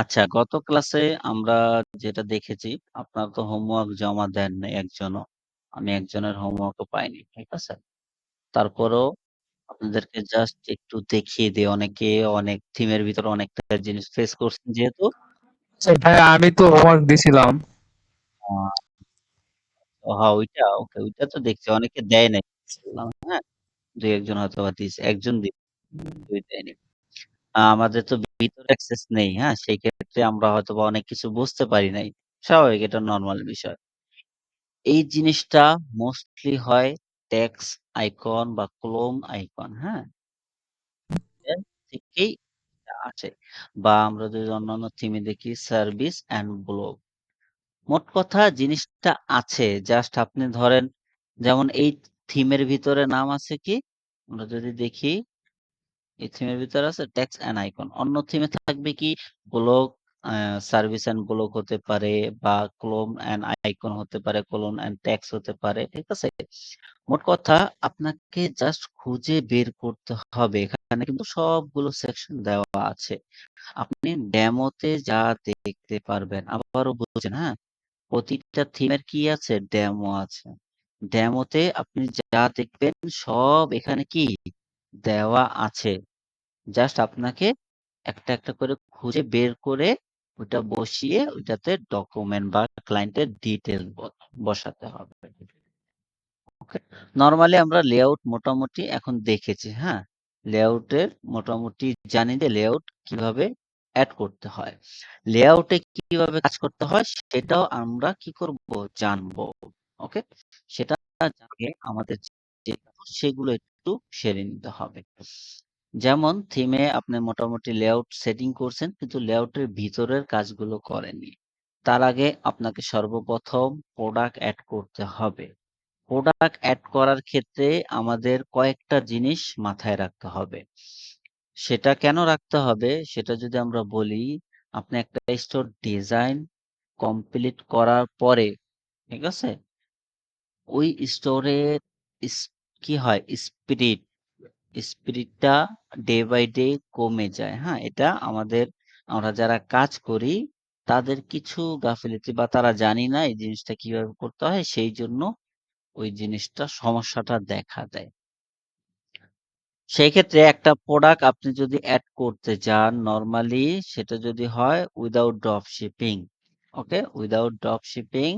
আচ্ছা, গত ক্লাসে আমরা যেটা দেখেছি, আপনারা তো হোমওয়ার্ক জমা দেন নাই একজনও। আমি একজনের হোমওয়ার্কও পাইনি। ঠিক আছে? তারপরেও আপনাদেরকে জাস্ট একটু দেখিয়ে দিই। অনেকে অনেক থিমের ভিতরে অনেকটা জিনিস ফেস করছেন যেহেতু আচ্ছা ভাই, আমি তো হোমওয়ার্ক দিছিলাম। আ হ্যাঁ, ওইটা ওকে, ওইটা তো দেখছি। অনেকে দেয় নাই। বললাম, হ্যাঁ? ২-১ জন হয়তোবা দিছে। ১ জন দিছে, ২ দেয়নি। আমাদের তো ভিতরে অ্যাক্সেস নেই, হ্যাঁ? সেই ক্ষেত্রে আমরা হয়তোবা অনেক কিছু বুঝতে পারি নাই। স্বাভাবিক, এটা নরমাল বিষয়। এই জিনিসটা মোস্টলি হয় টেক্সট আইকন বা ক্লোন আইকন, হ্যাঁ? এর থেকেই এটা আসে। বা আমরা যদি অন্যান্য থিমে দেখি সার্ভিস অ্যান্ড ব্লগ। মোট কথা জিনিসটা আছে। জাস্ট আপনি ধরেন যেমন এই থিমের ভিতরে নাম আছে কি? আমরা যদি দেখি এই থিমের ভিতরে আছে টেক্সট অ্যান্ড আইকন। অন্য থিমে থাকবে কি ব্লগ, সার্ভিস অ্যান্ড ব্লগ হতে পারে বা ক্লোন অ্যান্ড আইকন হতে পারে, ক্লোন অ্যান্ড টেক্সট হতে পারে। ঠিক আছে? মোট কথা আপনাকে জাস্ট খুঁজে বের করতে হবে। এখানে কিন্তু সবগুলো সেকশন দেওয়া আছে। আপনি ডেমোতে যা দেখতে পারবেন আবারও বুঝছেন, হ্যাঁ? প্রতিটা থিমের কি আছে? ডেমো আছে। ডেমোতে আপনি যা দেখবেন সব এখানে কি দেওয়া আছে। জাস্ট আপনাকে একটা, একটা করে খুঁজে বের করে ওইটা বসিয়ে ওইটাতে ডকুমেন্ট বা ক্লায়েন্টের ডিটেইলস বসাতে হবে। ওকে। নরমালি আমরা লেআউট মোটামুটি এখন দেখেছি, হ্যাঁ? লেআউটের মোটামুটি জানি যে লেআউট কিভাবে এড করতে হয়। লেআউটে কিভাবে কাজ করতে হয় সেটাও আমরা কি করব? জানবো। ওকে? সেটা জানলে আমাদের যে সেগুলো একটু সেরে নিতে হবে। যেমন থিমে আপনি মোটামুটি লেআউট সেটিং করছেন কিন্তু লেআউটের ভিতরের কাজগুলো করেননি। তার আগে আপনাকে সর্বপ্রথম প্রোডাক্ট এড করতে হবে। প্রোডাক্ট এড করার ক্ষেত্রে আমাদের কয়েকটা জিনিস মাথায় রাখতে হবে। সেটা কেন রাখতে হবে? সেটা যদি আমরা বলি, আপনি একটা স্টোর ডিজাইন কমপ্লিট করার পরে, ঠিক আছে? ওই স্টোরের ইস কি হয়? স্পিরিটটা ডে বাই ডে কমে যায়, হ্যাঁ? এটা আমরা যারা কাজ করি তাদের কিছু গাফিলতি বা তারা জানি না এই জিনিসটা কিভাবে করতে হয়, সেইজন্য ওই জিনিসটা সমস্যাটা দেখা দেয়। সেই ক্ষেত্রে একটা প্রোডাক্ট আপনি যদি এড করতে যান নরমালি সেটা যদি হয় without drop shipping, okay? Without drop shipping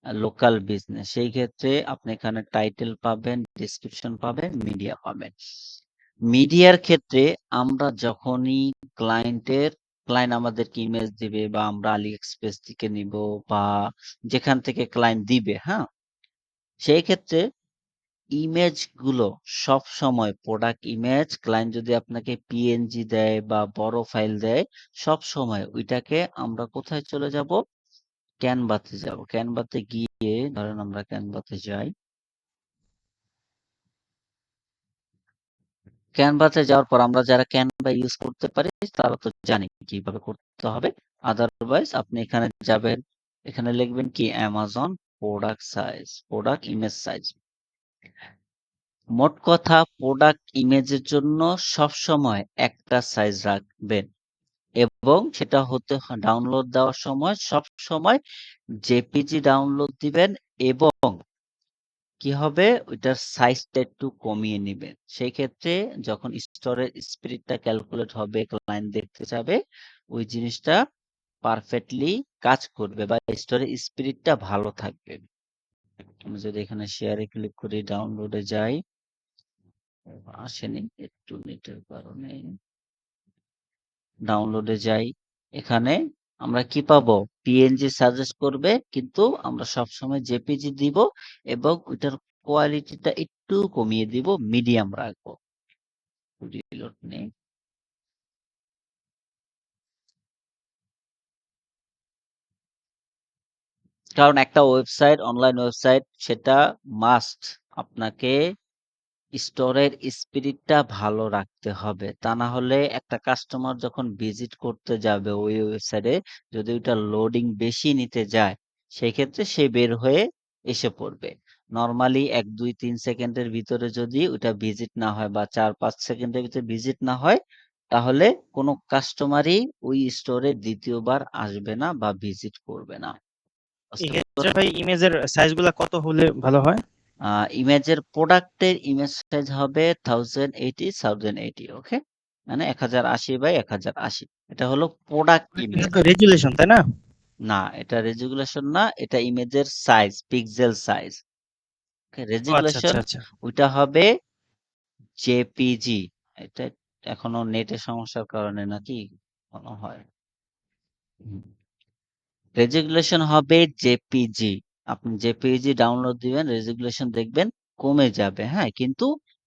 local business. সেই ক্ষেত্রে আপনি এখানে টাইটেল পাবেন, ডেসক্রিপশন পাবেন, মিডিয়া পাবেন। মিডিয়ার ক্ষেত্রে আমরা যখনই ক্লায়েন্ট আমাদেরকে ইমেজ দিবে বা আমরা AliExpress থেকে নিবো বা যেখান থেকে ক্লায়েন্ট দিবে, হ্যাঁ? সেই ক্ষেত্রে ইমেজ গুলো সবসময় প্রোডাক্ট ইমেজ ক্লায়েন্ট যদি আপনাকে পিএনজি দেয় বা বড় ফাইল দেয়, সবসময় ওইটাকে আমরা কোথায় চলে যাব? ক্যানভাতে যাব। ক্যানভাতে গিয়ে ধরেন আমরা ক্যানভাতে যাই। ক্যানভাতে যাওয়ার পর আমরা যারা ক্যানভা ইউজ করতে পারি তারা তো জানি কিভাবে করতে হবে। আদারওয়াইজ আপনি এখানে যাবেন, এখানে লিখবেন কি Amazon product size, product image size. মোট কথা প্রোডাক্ট ইমেজের জন্য সবসময় একটা সাইজ রাখবেন এবং সেটা ডাউনলোড দেওয়ার সময় সবসময় জেপিজি ডাউনলোড দিবেন এবং কি হবে ওইটার সাইজটা একটু কমিয়ে নিবেন। সেই ক্ষেত্রে যখন স্টোরের স্পিরিটটা ক্যালকুলেট হবে, ক্লায়েন্ট দেখতে চাবে, ওই জিনিসটা পারফেক্টলি কাজ করবে বা স্টোরের স্পিরিটটা ভালো থাকবে। আমি যদি এখানে শেয়ারে ক্লিক করি, ডাউনলোডে যাই, আসেনি একটু নেটের কারণে। ডাউনলোডে যাই। এখানে আমরা কি পাবো? পিএনজি সাজেস্ট করবে কিন্তু আমরা সবসময় জেপিজি দিব এবং ওইটার কোয়ালিটিটা একটু কমিয়ে দিব, মিডিয়াম রাখবো। রিলোড নেই। কারণ একটা ওয়েবসাইট, অনলাইন ওয়েবসাইট সেটা মাস্ট আপনাকে স্টোরের স্পিরিটটা ভালো রাখতে হবে। তা না হলে একটা কাস্টমার যখন ভিজিট করতে যাবে ওই ওয়েবসাইটে যদি ওইটা লোডিং বেশি নিতে যায়, সেক্ষেত্রে সে বের হয়ে এসে পড়বে। নরমালি ১, ২, ৩ সেকেন্ডের ভিতরে যদি ওইটা ভিজিট না হয় বা ৪, ৫ সেকেন্ডের ভিতরে ভিজিট না হয়, তাহলে কোনো কাস্টমারই ওই স্টোরে দ্বিতীয়বার আসবে না বা ভিজিট করবে না। বুঝতে এক্ষেত্রে পারছেন? ভাই ইমেজের সাইজগুলা কত হলে ভালো হয়? ইমেজের প্রোডাক্টের ইমেজ সাইজ হবে 1080 1080 ওকে? মানে 1080 বাই 1080 এটা হলো প্রোডাক্ট এটা ইমেজ। তো রেজুলেশন, তাই না? না, এটা রেজুলেশন না, এটা ইমেজের সাইজ, পিক্সেল সাইজ। ওকে, ও আচ্ছা, রেজুলেশন আচ্ছা, আচ্ছা। ওইটা হবে জেপিজি। এটা এখনো নেটের সমস্যার কারণে নাকি মনে হয়। হুম। রেজুলেশন হবে জেপিজি। আপনি জেপিজি ডাউনলোড দিবেন, রেজুলেশন দেখবেন কমে যাবে, হ্যাঁ? কিন্তু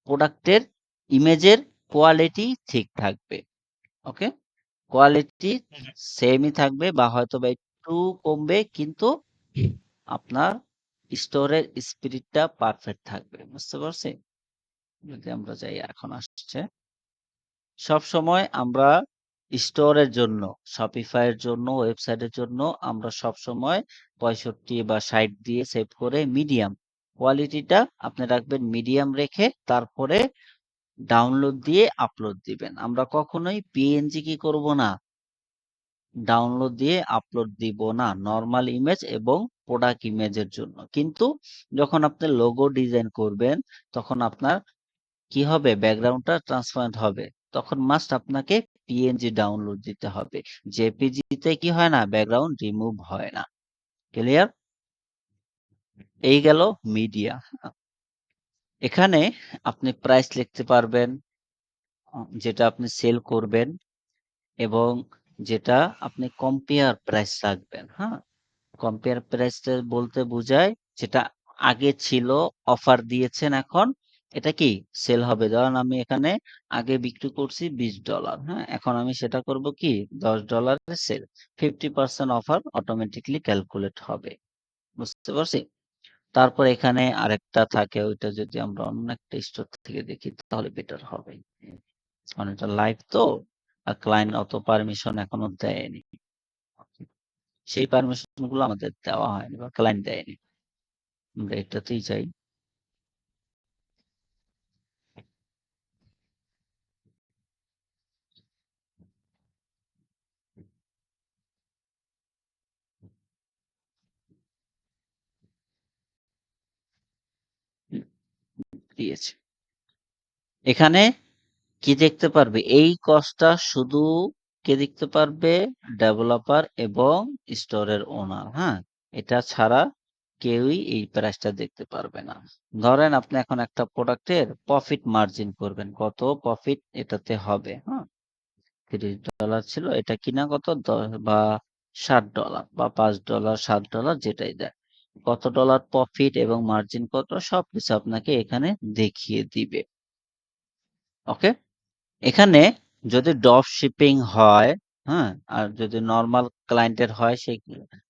প্রোডাক্টের ইমেজের কোয়ালিটি ঠিক থাকবে। ওকে? কোয়ালিটি হুম, হুম। সেমই থাকবে বা হয়তোবা একটু কমবে, কিন্তু আপনার স্টোরের স্পিরিটটা পারফেক্ট থাকবে। বুঝতে পারছি? যদি আমরা যাই, এখন আসছে। সবসময় আমরা স্টোরের জন্য, Shopify এর জন্য, ওয়েবসাইটের জন্য আমরা সবসময় 65 বা 60 দিয়ে সেভ করে মিডিয়াম। কোয়ালিটিটা আপনি রাখবেন মিডিয়াম রেখে, তারপরে ডাউনলোড দিয়ে আপলোড দিবেন। আমরা কখনোই পিএনজি কি করব না? ডাউনলোড দিয়ে আপলোড দিব না। নরমাল ইমেজ এবং প্রোডাক্ট ইমেজের জন্য। কিন্তু যখন আপনি লোগো ডিজাইন করবেন, তখন আপনার কি হবে? ব্যাকগ্রাউন্ডটা ট্রান্সপারেন্ট হবে। তখন মাস্ট আপনাকে পিএনজি ডাউনলোড দিতে হবে। জেপিজিতে কি হয় না? ব্যাকগ্রাউন্ড রিমুভ হয় না। ক্লিয়ার? এই গেল মিডিয়া। এখানে আপনি প্রাইস লিখতে পারবেন, যেটা আপনি সেল করবেন এবং যেটা আপনি কম্পেয়ার প্রাইস রাখবেন, হ্যাঁ? কম্পেয়ার প্রাইসটা বলতে বোঝায় যেটা আগে ছিল, অফার দিয়েছেন এখন, এটা কি সেল হবে। ধরেন আমি এখানে আগে বিক্রি করছি $20, হ্যাঁ? এখন আমি সেটা করব কি $10 এ সেল। 50% অফার অটোমেটিক্যালি ক্যালকুলেট হবে। বুঝতে পারছি? তারপর এখানে আরেকটা থাকে, ওইটা যদি আমরা অন্য একটা স্টোর থেকে দেখি তাহলে বেটার হবে। কারণ এটা লাইভ তো, আর ক্লায়েন্ট অত পারমিশন এখনো দেয়নি। সেই পারমিশন গুলো আমাদের দেওয়া হয়নি বা ক্লায়েন্ট দেয়নি। আমরা এটাতেই যাই। হুম, দিয়েছে। এখানে কি দেখতে পারবে? এই কস্টটা শুধু কে দেখতে পারবে? ডেভেলপার এবং স্টোরের ওনার, হ্যাঁ? এটা ছাড়া কেউই এই প্রাইসটা দেখতে পারবে না। ধরেন আপনি এখন একটা প্রোডাক্টের প্রফিট মার্জিন করবেন। কত প্রফিট এটাতে হবে, হ্যাঁ? $30 ছিল, এটা কিনা কত বা $60 বা $5 $7 যেটাই দেয়, কত ডলার প্রফিট এবং মার্জিন কত সবকিছু আপনাকে এখানে দেখিয়ে দিবে। ওকে, এখানে যদি ড্রপ শিপিং হয়, হ্যাঁ, আর যদি নর্মাল ক্লায়েন্টের হয়, সেই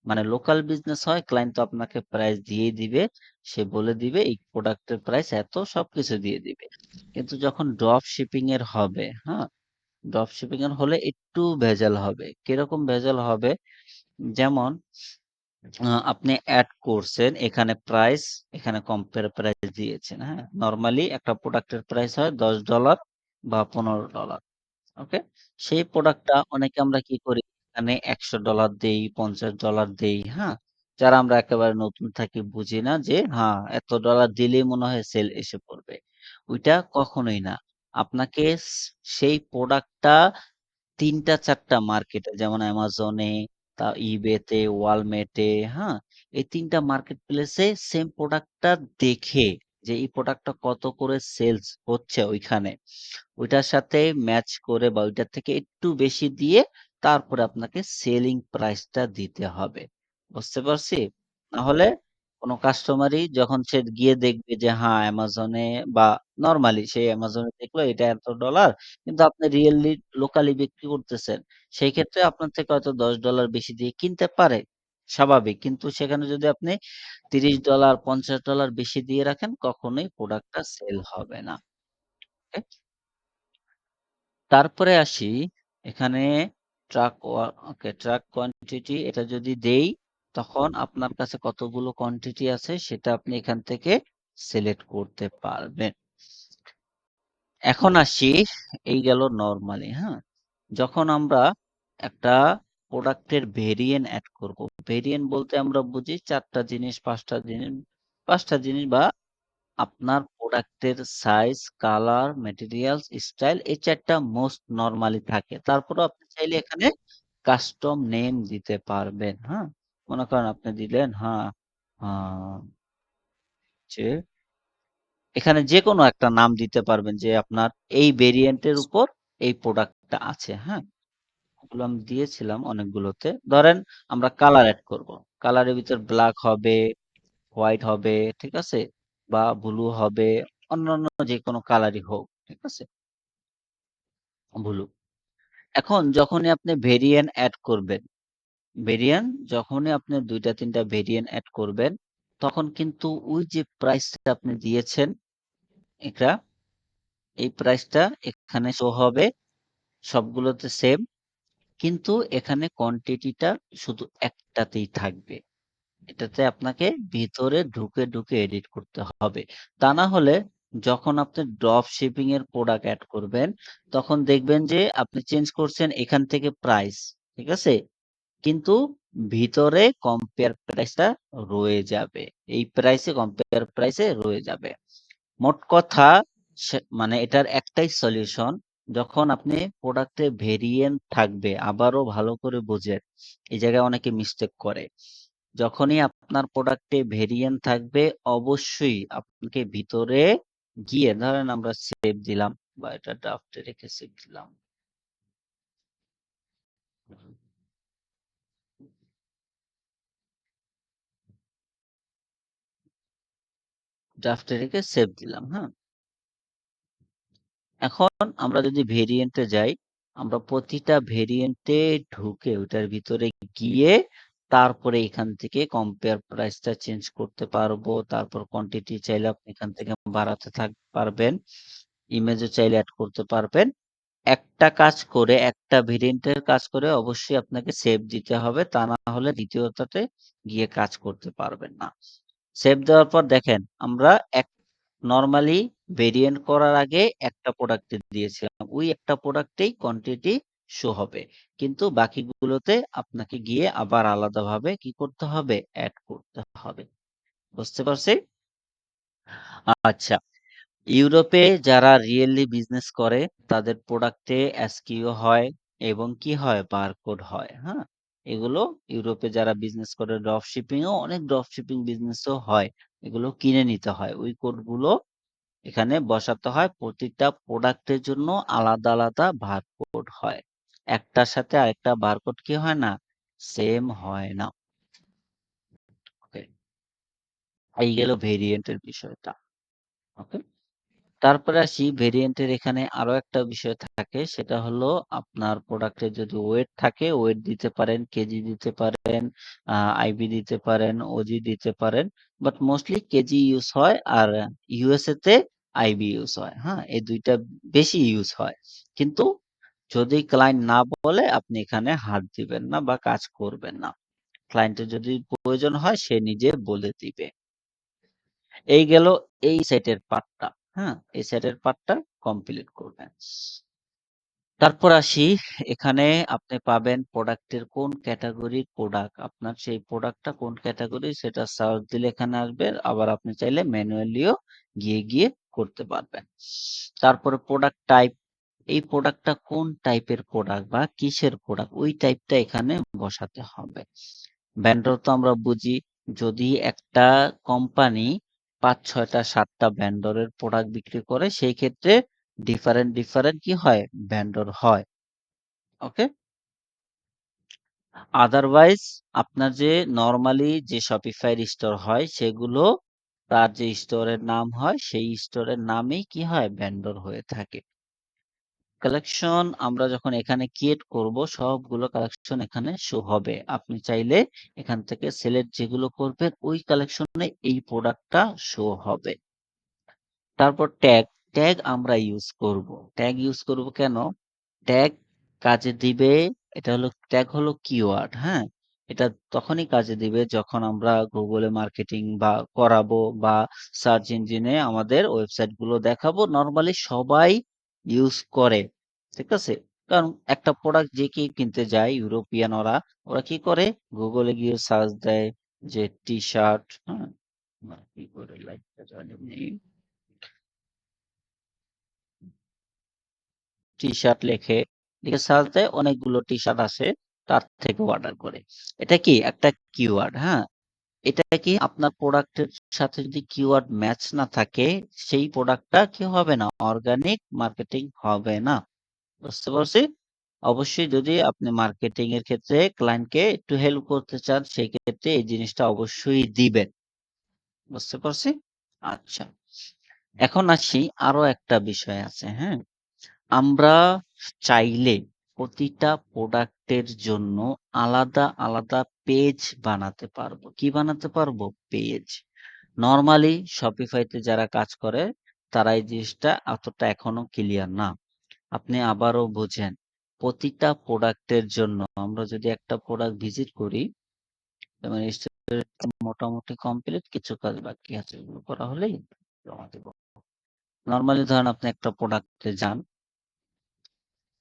মানে লোকাল বিজনেস হয়, ক্লায়েন্ট তো আপনাকে প্রাইস দিয়ে দিবে, সে বলে দিবে এই প্রোডাক্টের প্রাইস এত, সবকিছু দিয়ে দিবে। কিন্তু যখন ড্রপ শিপিং এর হবে, হ্যাঁ, ড্রপ শিপিং এর হলে একটু ভেজাল হবে। কিরকম ভেজাল হবে? যেমন আপনি এড করছেন এখানে প্রাইস, এখানে কম্পেয়ার প্রাইস দিয়েছেন, হ্যাঁ? নরমালি একটা প্রোডাক্টের প্রাইস হয় $10 বা $15। ওকে? সেই প্রোডাক্টটা অনেকে আমরা কি করি? এখানে $100 দেই, $50 দেই, হ্যাঁ? যারা আমরা একেবারে নতুন থাকি, বুঝি না যে হ্যাঁ, এত ডলার দিলেই মনে হয় সেল এসে পড়বে। ওইটা কখনোই না। আপনাকে সেই প্রোডাক্টটা ৩ টা ৪ টা মার্কেটে, যেমন Amazon-এ, eBay-তে, Walmart-এ, হ্যাঁ? এই ৩ টা মার্কেট প্লেসে সেম প্রোডাক্টটা দেখে, যে এই প্রোডাক্টটা কত করে সেলস হচ্ছে ওইখানে, ওইটার সাথে ম্যাচ করে বা ওইটার থেকে একটু বেশি দিয়ে তারপরে আপনাকে সেলিং প্রাইসটা দিতে হবে। বুঝতে পারছি? নাহলে কোন কাস্টমারই যখন সে গিয়ে দেখবে যে হ্যাঁ, Amazon-এ বা নরমালি সে Amazon-এ দেখলো এটা এত ডলার, কিন্তু আপনি রিয়েলি লোকালি বিক্রি করতেছেন। সেই ক্ষেত্রে আপনার থেকে হয়তো $10 বেশি দিয়ে কিনতে পারে। স্বাভাবিক। কিন্তু সেখানে যদি আপনি $30 $50 বেশি দিয়ে রাখেন, কখনোই প্রোডাক্টটা সেল হবে না। ওকে? তারপরে আসি এখানে ওকে, ট্রাক কোয়ান্টিটি এটা যদি দেই, তখন আপনার কাছে কতগুলো কোয়ান্টিটি আছে সেটা আপনি এখান থেকে সিলেক্ট করতে পারবেন। এখন আসি, এই গেল নরমালি, হ্যাঁ? যখন আমরা একটা প্রোডাক্টের ভেরিয়েন্ট এড করব। ভেরিয়েন্ট বলতে আমরা বুঝি ৪ টা জিনিস, ৫ টা জিনিস বা আপনার প্রোডাক্টের সাইজ, কালার, ম্যাটেরিয়ালস, স্টাইল এই ৪ টা মোস্ট নরমালি থাকে। তারপরেও আপনি চাইলে এখানে কাস্টম নেম দিতে পারবেন, হ্যাঁ? মনে করেন আপনি দিলেন আ যে এখানে যেকোনো একটা নাম দিতে পারবেন যে আপনার এই ভেরিয়েন্ট এর উপর এই প্রোডাক্টটা আছে, হ্যাঁ? ওগুলো আমি দিয়েছিলাম অনেকগুলোতে। ধরেন আমরা কালার এড করব। কালারের ভিতর ব্লাক হবে, হোয়াইট হবে, ঠিক আছে? বা ব্লু হবে, অন্যান্য যেকোনো কালারই হোক, ঠিক আছে? ব্লু। এখন যখনই আপনি ভেরিয়েন্ট এড করবেন, ভেরিয়েন্ট যখনই আপনি ২ টা ৩ টা ভেরিয়েন্ট এড করবেন, তখন কিন্তু ওই যে প্রাইসটা আপনি দিয়েছেন, এটা এই প্রাইসটা এখানে শো হবে। সবগুলোতে সেম। কিন্তু এখানে কোয়ান্টিটিটা শুধু একটাতেই থাকবে। এটাতে আপনাকে ভিতরে ঢুকে এডিট করতে হবে। তা না হলে যখন আপনি ড্রপ শিপিং এর প্রোডাক্ট এড করবেন, তখন দেখবেন যে আপনি চেঞ্জ করছেন এখান থেকে প্রাইস। ঠিক আছে? কিন্তু ভিতরে কম্পেয়ার প্রাইসটা রয়ে যাবে। এই প্রাইসে কম্পেয়ার প্রাইসে রয়ে যাবে। মোট কথা মানে এটার একটাই সলিউশন, যখন আপনি প্রোডাক্টে ভেরিয়েন্ট থাকবে, আবারও ভালো করে বোঝেন। এই জায়গায় অনেকে মিস্টেক করে। যখনই আপনার প্রোডাক্টে ভেরিয়েন্ট থাকবে, অবশ্যই আপনাকে ভিতরে গিয়ে ধরেন আমরা সেভ দিলাম বা এটা ড্রাফটে রেখে সেভ দিলাম। ড্রাফটে রেখে সেভ দিলাম, হ্যাঁ? এখন আমরা যদি ভেরিয়েন্টে যাই, আমরা প্রতিটা ভেরিয়েন্টে ঢুকে ওটার ভিতরে গিয়ে তারপরে এখান থেকে কম্পেয়ার প্রাইসটা চেঞ্জ করতে পারবো। তারপর কোয়ান্টিটি চাইলে আপনি এখান থেকে বাড়াতে পারবেন। ইমেজও চাইলে এড করতে পারবেন। একটা কাজ করে, একটা ভেরিয়েন্টের কাজ করে অবশ্যই আপনাকে সেভ দিতে হবে। তা না হলে দ্বিতীয়টাতে গিয়ে কাজ করতে পারবেন না। সেভ দেওয়ার পর দেখেন আমরা নরমালি ভেরিয়েন্ট করার আগে একটা প্রোডাক্টে দিয়েছিলাম। ওই একটা প্রোডাক্টেই কোয়ান্টিটি শো হবে। কিন্তু বাকিগুলোতে আপনাকে গিয়ে আবার আলাদাভাবে কি করতে হবে? এড করতে হবে। বুঝতে পারছি? আচ্ছা। ইউরোপে যারা রিয়েলি বিজনেস করে তাদের প্রোডাক্টে এসকিউ হয় এবং কি হয়? বারকোড হয়, হ্যাঁ? এগুলো ইউরোপে যারা বিজনেস করে ড্রপ শিপিং এও অনেক ড্রপ শিপিং বিজনেসও হয়। এগুলো কিনে নিতে হয়। ওই কোডগুলো এখানে বসাতে হয়। প্রতিটা প্রোডাক্টের জন্য আলাদা বারকোড হয়। একটার সাথে আরেকটা বারকোড কি হয় না? সেম হয় না। ওকে। এই গেল ভেরিয়েন্টের বিষয়টা। ওকে। তারপরে আসি ভেরিয়েন্টের এখানে আরো একটা বিষয় থাকে, সেটা হলো আপনার প্রোডাক্টের যদি ওয়েট থাকে, ওয়েট দিতে পারেন, কেজি দিতে পারেন, আইবি দিতে পারেন, ওজি দিতে পারেন। বাট মোস্টলি কেজি ইউজ হয় আর ইউএসএ তে আইবি ইউজ হয়। হ্যাঁ? এই ২ টা বেশি ইউজ হয়। কিন্তু যদি ক্লায়েন্ট না বলে আপনি এখানে হাত দিবেন না বা কাজ করবেন না। ক্লায়েন্টের যদি প্রয়োজন হয় সে নিজে বলে দিবে। এই গেল এই সেটের পার্টটা। হ্যাঁ? এই সেটের পার্টটা কমপ্লিট করবেন। তারপর আসি, এখানে আপনি পাবেন প্রোডাক্টের কোন ক্যাটেগরির প্রোডাক্ট। আপনার সেই প্রোডাক্টটা কোন ক্যাটেগরি সেটা সার্চ দিলে এখানে আসবে। আবার আপনি চাইলে ম্যানুয়ালিও গিয়ে করতে পারবেন। তারপরে প্রোডাক্ট টাইপ। এই প্রোডাক্টটা কোন টাইপের প্রোডাক্ট বা কিসের প্রোডাক্ট ওই টাইপটা এখানে বসাতে হবে। ভেন্ডর তো আমরা বুঝি, যদি একটা কোম্পানি ৫, ৬ টা ৭ টা ভেন্ডরের প্রোডাক্ট বিক্রি করে সেই ক্ষেত্রে ডিফারেন্ট কি হয়? ভেন্ডর হয়। ওকে? আদারওয়াইজ আপনার যে নরমালি যে Shopify এর স্টোর হয় সেগুলো তার যে স্টোরের নাম হয় সেই স্টোরের নামেই কি হয়? ভেন্ডর হয়ে থাকে। কালেকশন আমরা যখন এখানে ক্রিয়েট করব সবগুলো কালেকশন এখানে শো হবে। আপনি চাইলে এখান থেকে সিলেক্ট যেগুলো করবেন ওই কালেকশনে এই প্রোডাক্টটা শো হবে। তারপর ট্যাগ আমরা ইউজ করব। ট্যাগ ইউজ করব কেন? ট্যাগ কাজে দিবে, এটা হলো ট্যাগ হলো কিওয়ার্ড, হ্যাঁ? এটা তখনই কাজে দিবে যখন আমরা গুগলে মার্কেটিং বা করাবো বা সার্চ ইঞ্জিনে আমাদের ওয়েবসাইট গুলো দেখাবো, নর্মালি সবাই ইউজ করে, ঠিক আছে? কারণ একটা প্রোডাক্ট যে কেউ কিনতে যায়, ইউরোপিয়ান ওরা ওরা কি করে, গুগলে গিয়ে সার্চ দেয় যে টি শার্ট, হ্যাঁ, কি করে লাইকটা জানি নেই, টি শার্ট লেখে, লিখে সার্চ দেয়, অনেকগুলো টি শার্ট আসে, তার থেকে অর্ডার করে। এটা কি একটা কিওয়ার্ড, হ্যাঁ? এটা কি আপনার প্রোডাক্টের সাথে যদি কিওয়ার্ড ম্যাচ না থাকে, সেই প্রোডাক্টটা কি হবে না, অর্গানিক মার্কেটিং হবে না। বুঝতে পারছি? অবশ্যই যদি আপনি মার্কেটিং এর ক্ষেত্রে ক্লায়েন্টকে একটু হেল্প করতে চান, সেই ক্ষেত্রে এই জিনিসটা অবশ্যই দিবেন। বুঝতে পারছি? আচ্ছা। এখন আসি, আরো একটা বিষয় আছে, হ্যাঁ? আমরা চাইলে প্রতিটা প্রোডাক্টের জন্য আলাদা আলাদা পেজ বানাতে পারবো। কি বানাতে পারবো? পেজ। নরমালি শপিফাইতে যারা কাজ করে তারা এই জিনিসটা অতটা এখনো ক্লিয়ার না। আপনি আবারও বোঝেন, প্রতিটা প্রোডাক্টের জন্য আমরা যদি একটা প্রোডাক্ট ভিজিট করি, যেমন মোটামুটি কমপ্লিট, কিছু কাজ বাকি আছে, এগুলো করা হলেই জমা দেব। নরমালি ধরেন আপনি একটা প্রোডাক্টে যান,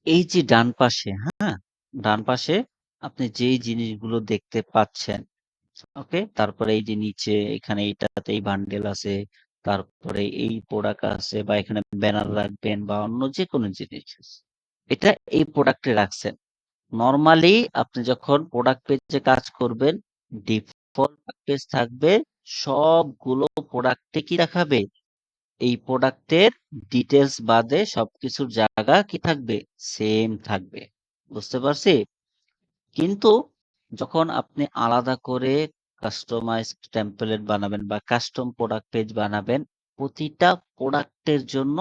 এই যে ডান পাশে, হ্যাঁ, ডান পাশে আপনি যেই জিনিসগুলো দেখতে পাচ্ছেন, ওকে, তারপরে এই যে নিচে এখানে এইটাতে এই বান্ডেল আছে, তারপরে এই প্রোডাক্ট আছে, বা এখানে ব্যানার রাখবেন বা অন্য যে কোনো জিনিস, এটা এই প্রোডাক্টে রাখছেন। নরমালি আপনি যখন প্রোডাক্ট পেজে কাজ করবেন, ডিফল্ট পেজ থাকবে, সবগুলো প্রোডাক্টে কি দেখাবে, এই প্রোডাক্টের ডিটেলস বাদে সবকিছুর জায়গা কি থাকবে, সেম থাকবে। বুঝতে পারছি? কিন্তু যখন আপনি আলাদা করে কাস্টমাইজ টেমপ্লেট বানাবেন বা কাস্টম প্রোডাক্ট পেজ বানাবেন, প্রতিটা প্রোডাক্টের জন্য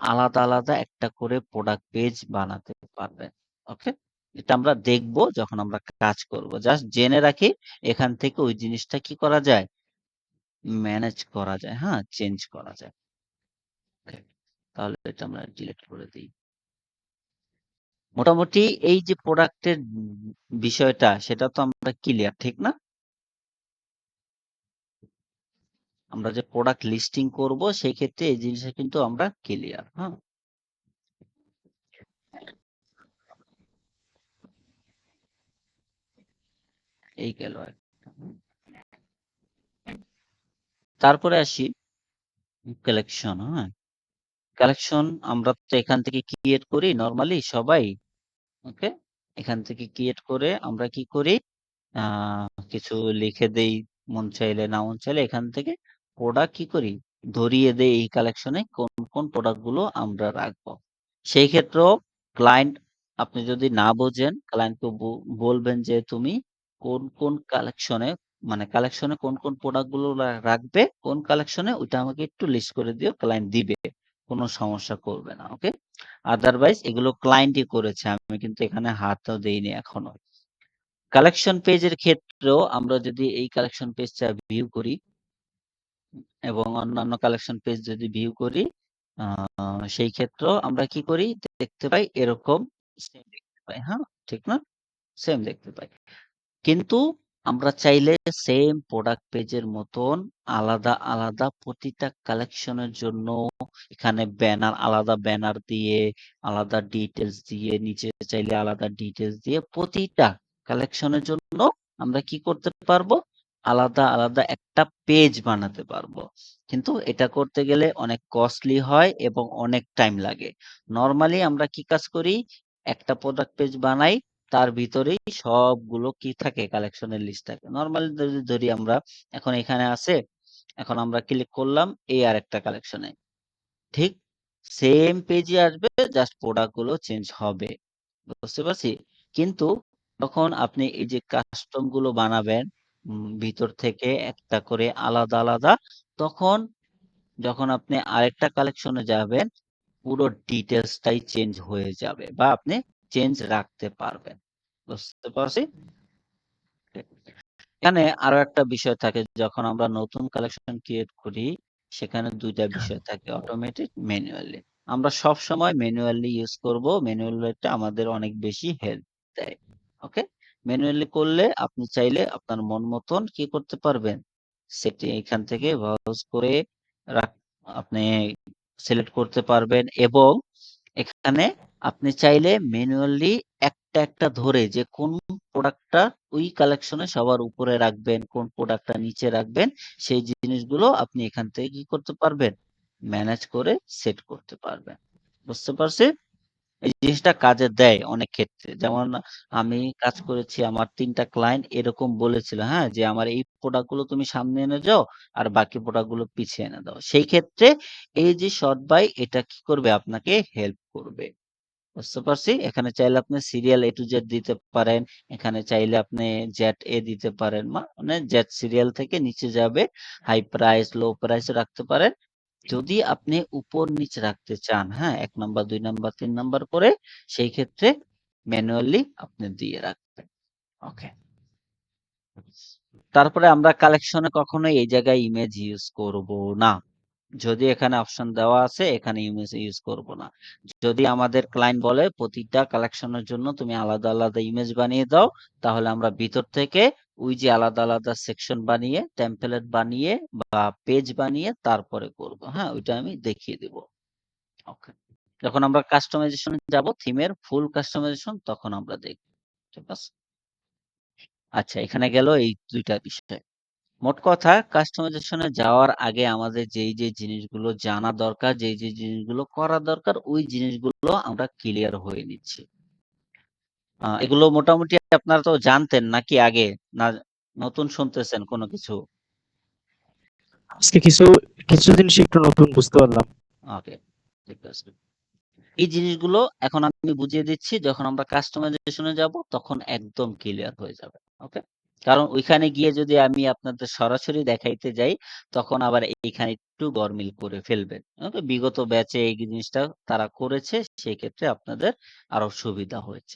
আলাদা আলাদা একটা করে প্রোডাক্ট পেজ বানাতে পারবেন। ওকে, এটা আমরা দেখব যখন আমরা কাজ করব। জাস্ট জেনে রাখি, এখান থেকে ওই জিনিসটা কি করা যায়, ম্যানেজ করা যায়, হ্যাঁ, চেঞ্জ করা যায়। Okay, তাহলে এটা আমরা ডিলিট করে দিই। মোটামুটি এই যে প্রোডাক্টের বিষয়টা, সেটা তো আমরা ক্লিয়ার, ঠিক না? আমরা যে প্রোডাক্ট লিস্টিং করব, সেই ক্ষেত্রে এই জিনিসটা কিন্তু আমরা ক্লিয়ার, হ্যাঁ? এই গেল একটা। তারপরে আসি কালেকশন, হ্যাঁ? কালেকশন আমরা তো এখান থেকে ক্রিয়েট করি নরমালি সবাই, ওকে? এখান থেকে ক্রিয়েট করে আমরা কি করি, কিছু লিখে দেই, মন চাইলে না মন চাইলে এখান থেকে প্রোডাক্ট কি করি, ধরিয়ে দেই এই কালেকশনে কোন কোন প্রোডাক্ট গুলো আমরা রাখবো। সেই ক্ষেত্রেও ক্লায়েন্ট, আপনি যদি না বোঝেন, ক্লায়েন্টকে বলবেন যে তুমি কোন কোন কালেকশনে, মানে কালেকশনে কোন কোন প্রোডাক্ট গুলো রাখবে, কোন কালেকশনে, ওইটা আমাকে একটু লিস্ট করে দিও, ক্লায়েন্ট দিবে, কোনো সমস্যা করবে না। ওকে, আদারওয়াইজ এগুলো ক্লায়েন্টই করেছে, আমি কিন্তু এখানে হাতও দেইনি এখনো। কালেকশন পেজের ক্ষেত্রেও আমরা যদি এই কালেকশন পেজটা ভিউ করি এবং অন্যান্য কালেকশন পেজ যদি ভিউ করি, সেই ক্ষেত্রেও আমরা কি করি, দেখতে পাই এরকম সেম দেখতে পাই, হ্যাঁ, ঠিক না? সেম দেখতে পাই। কিন্তু আমরা চাইলে সেম প্রোডাক্ট পেজের মতন আলাদা আলাদা প্রতিটা কালেকশনের জন্য এখানে ব্যানার, আলাদা ব্যানার দিয়ে, আলাদা ডিটেলস দিয়ে, নিচে চাইলে আলাদা ডিটেলস দিয়ে, প্রতিটা কালেকশনের জন্য আমরা কি করতে পারবো, আলাদা আলাদা একটা পেজ বানাতে পারবো। কিন্তু এটা করতে গেলে অনেক কস্টলি হয় এবং অনেক টাইম লাগে। নরমালি আমরা কি কাজ করি, একটা প্রোডাক্ট পেজ বানাই, তার ভিতরেই সবগুলো কি থাকে, কালেকশনের লিস্ট থাকে। নরমালি যদি ধরি আমরা, এখন এখানে আছে, এখন আমরা ক্লিক করলাম এই আরেকটা কালেকশনে, ঠিক সেম পেজই আসবে, জাস্ট প্রোডাক্ট গুলো চেঞ্জ হবে। বুঝতে পারছি? কিন্তু যখন আপনি এই যে কাস্টম গুলো বানাবেন, ভিতর থেকে একটা করে আলাদা আলাদা, তখন যখন আপনি আরেকটা কালেকশনে যাবেন, পুরো ডিটেলসটাই চেঞ্জ হয়ে যাবে বা আপনি চেঞ্জ রাখতে পারবেন। বুঝতে পারছি? এখানে আরো একটা বিষয় থাকে, যখন আমরা নতুন কালেকশন ক্রিয়েট করি, সেখানে ২ টা বিষয় থাকে, অটোমেটেড, ম্যানুয়ালি। আমরা সবসময় ম্যানুয়ালি ইউজ করব। ম্যানুয়ালিটা আমাদের অনেক বেশি হেল্প দেয়। ওকে? ম্যানুয়ালি করলে আপনি চাইলে আপনার মন মতন কি করতে পারবেন, সেটি এখান থেকে ব্রাউজ করে আপনি সিলেক্ট করতে পারবেন, এবং এখানে আপনি চাইলে ম্যানুয়ালি একটা একটা ধরে যে কোন প্রোডাক্টটা ওই কালেকশনে সবার উপরে রাখবেন, কোন প্রোডাক্টটা নিচে রাখবেন, সেই জিনিসগুলো আপনি এখান থেকে কি করতে পারবেন, ম্যানেজ করে সেট করতে পারবেন। বুঝতে পারছি? এই জিনিসটা কাজে দেয় অনেক ক্ষেত্রে। যেমন আমি কাজ করেছি, আমার ৩ টা ক্লায়েন্ট এরকম বলেছিল, হ্যাঁ? যে আমার এই প্রোডাক্ট গুলো তুমি সামনে এনে যাও আর বাকি প্রোডাক্ট গুলো পিছিয়ে এনে দাও। সেই ক্ষেত্রে এই যে শর্ট বাই এটা কি করবে, আপনাকে হেল্প করবে। বুঝতে পারছি? এখানে চাইলে আপনি সিরিয়াল A to Z দিতে পারেন। এখানে চাইলে আপনি ZA দিতে পারেন। মানে Z সিরিয়াল থেকে নিচে যাবে। হাই প্রাইস, লো প্রাইস রাখতে পারেন। যদি আপনি উপর নিচ রাখতে চান, হ্যাঁ? ১ নাম্বার, ২ নাম্বার, ৩ নাম্বার করে, সেই ক্ষেত্রে ম্যানুয়ালি আপনি দিয়ে রাখবেন। ওকে। তারপরে আমরা কালেকশনে কখনোই এই জায়গায় ইমেজ ইউজ করব না। যদি এখানে অপশন দেওয়া আছে, এখানে ইমেজ ইউজ করব না। যদি আমাদের ক্লায়েন্ট বলে প্রতিটা কালেকশনের জন্য তুমি আলাদা আলাদা ইমেজ বানিয়ে দাও, তাহলে আমরা ভিতর থেকে ওই যে আলাদা আলাদা সেকশন বানিয়ে, টেমপ্লেট বানিয়ে বা পেজ বানিয়ে তারপরে করব। হ্যাঁ, ওইটা আমি দেখিয়ে দেব। ওকে। যখন আমরা কাস্টমাইজেশন যাব, থিমের ফুল কাস্টমাইজেশন, তখন আমরা দেখব। ঠিক আছে? আচ্ছা, এখানে গেল এই ২ টা বিষয়। মোট কথা কাস্টমাইজেশন এ যাওয়ার আগে আমাদের যে জিনিসগুলো জানা দরকার, যে জিনিসগুলো করা দরকার, ওই জিনিসগুলো আমরা ক্লিয়ার হয়ে নিচ্ছি। এগুলো মোটামুটি আপনারা তো জানতেন নাকি আগে? না নতুন শুনতেছেন কোনো কিছু? আজকে কিছু জিনিস একটু নতুন বুঝতে পারলাম। ওকে, ঠিক আছে। এই জিনিসগুলো এখন আমি বুঝিয়ে দিচ্ছি, যখন আমরা কাস্টমাইজেশন এ যাব তখন একদম ক্লিয়ার হয়ে যাবে। ওকে? কারণ ওইখানে গিয়ে যদি আমি আপনাদের সরাসরি দেখাইতে যাই, তখন আবার এইখানে একটু গরমিল করে ফেলবেন। ওকে? বিগত ব্যাচে এই জিনিসটা তারা করেছে, সেক্ষেত্রে আপনাদের আরো সুবিধা হয়েছে।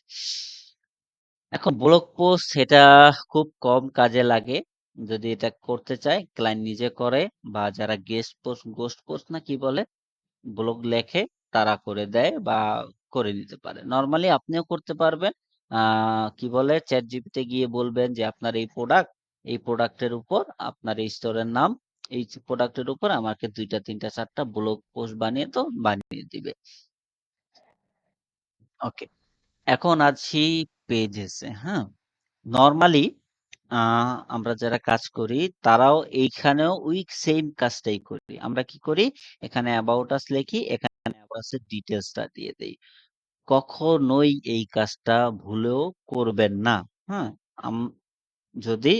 এখন ব্লগ পোস্ট এটা খুব কম কাজে লাগে। যদি এটা করতে চায়, ক্লায়েন্ট নিজে করে বা যারা গেস্ট পোস্ট, গোস্ট পোস্ট না কি বলে? ব্লগ লেখে, তারা করে দেয় বা করে নিতে পারে। নরমালি আপনিও করতে পারবেন। আ কি বলে, ChatGPT তে গিয়ে বলবেন যে আপনার এই প্রোডাক্ট, এই প্রোডাক্টের উপর আপনার এই স্টোরের নাম, এই প্রোডাক্টের উপর আমাকে ২ টা ৩ টা ৪ টা ব্লগ পোস্ট বানিয়ে দাও, বানিয়ে দিবে। ওকে। এখন আসি পেজেস এ, হ্যাঁ? নরমালি আ আমরা যারা কাজ করি তারাও এইখানেও ওই সেম কাজটাই করি। আমরা কি করি? এখানে অ্যাবাউট আস লিখি, এখানে অ্যাবাউট আস এর ডিটেইলসটা দিয়ে দেই। কখনোই এই কাজটা ভুলেও করবেন না। হ্যাঁ? আম যদি